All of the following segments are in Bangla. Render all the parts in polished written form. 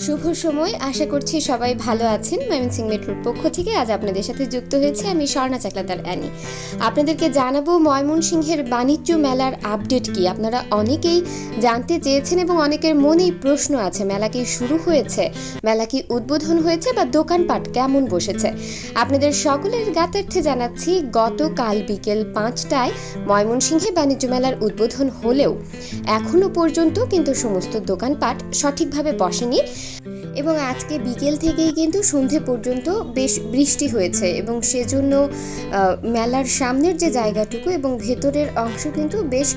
শুভ সময়, আশা করছি সবাই ভালো আছেন। ময়মনসিংহ মেট্রোর পক্ষ থেকে আজ আপনাদের সাথে যুক্ত হয়েছে আমি স্বর্ণা চাকলাদার অ্যানি। আপনাদেরকে জানাবো ময়মনসিংহের বাণিজ্য মেলার আপডেট কি। আপনারা অনেকেই জানতে চেয়েছেন এবং অনেকের মনেই প্রশ্ন আছে, মেলা কি শুরু হয়েছে, মেলা কি উদ্বোধন হয়েছে বা দোকানপাট কেমন বসেছে। আপনাদের সকলের জ্ঞাতার্থে জানাচ্ছি, গতকাল বিকেল 5টায় ময়মনসিংহে বাণিজ্য মেলার উদ্বোধন হলেও এখনও পর্যন্ত কিন্তু সমস্ত দোকানপাট সঠিকভাবে বসেনি এবং আজকে বিকেল থেকেই কিন্তু সন্ধে পর্যন্ত বেশ বৃষ্টি হয়েছে এবং সেজন্য মেলার সামনের যে জায়গাটুকু এবং ভেতরের অংশ কিন্তু বেশ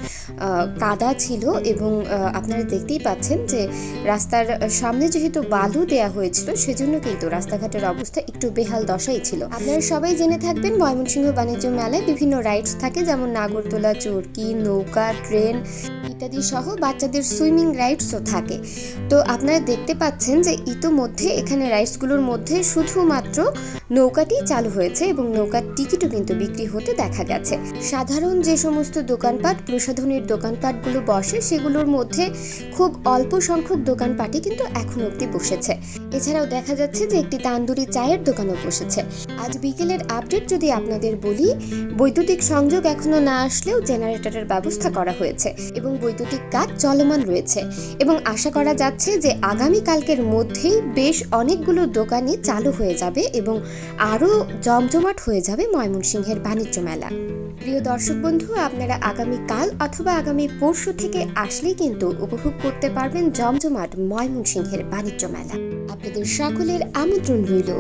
কাদা ছিল এবং আপনারা দেখতেই পাচ্ছেন যে রাস্তার সামনে যেহেতু বালু দেয়া হয়েছিল সেজন্য কিন্তু রাস্তাঘাটের অবস্থা একটু বেহাল দশাই ছিল। আপনারা সবাই জেনে থাকবেন ময়মনসিংহ বাণিজ্য মেলায় বিভিন্ন রাইডস থাকে, যেমন নাগরদোলা, চরকি, নৌকা, ট্রেন ইত্যাদি সহ বাচ্চাদের সুইমিং রাইডসও থাকে। তো আপনারা দেখতে পাচ্ছেন যে ইতোমধ্যে এখানে রাইডসগুলোর মধ্যে শুধুমাত্র নৌকাটি চালু হয়েছে এবং নৌকার টিকিটও কিন্তু বিক্রি হতে দেখা গেছে। সাধারণ যে সমস্ত দোকানপাট, প্রসাধনীর দোকানপাটগুলো বসে সেগুলোর মধ্যে খুব অল্প সংখ্যক দোকানপাটই কিন্তু এখন অবধি বসেছে। এছাড়াও দেখা যাচ্ছে যে একটি তান্দুরি চায়ের দোকানও বসেছে। আজ বিকেলের আপডেট যদি আপনাদের বলি, বৈদ্যুতিক সংযোগ এখনো না আসলেও জেনারেটরের ব্যবস্থা করা হয়েছে এবং বৈদ্যুতিক কাজ চলমান রয়েছে এবং আশা করা যাচ্ছে যে আগামীকালকের মধ্যেই বেশ অনেকগুলো দোকানই চালু হয়ে যাবে এবং আরও জমজমাট হয়ে যাবে ময়মনসিংহের বাণিজ্য মেলা। প্রিয় দর্শক বন্ধু, আপনারা আগামীকাল অথবা আগামী পরশু থেকে আসলেই কিন্তু উপভোগ করতে পারবেন জমজমাট ময়মনসিংহের বাণিজ্য মেলা। আপনাদের সকলের আমন্ত্রণ রইল।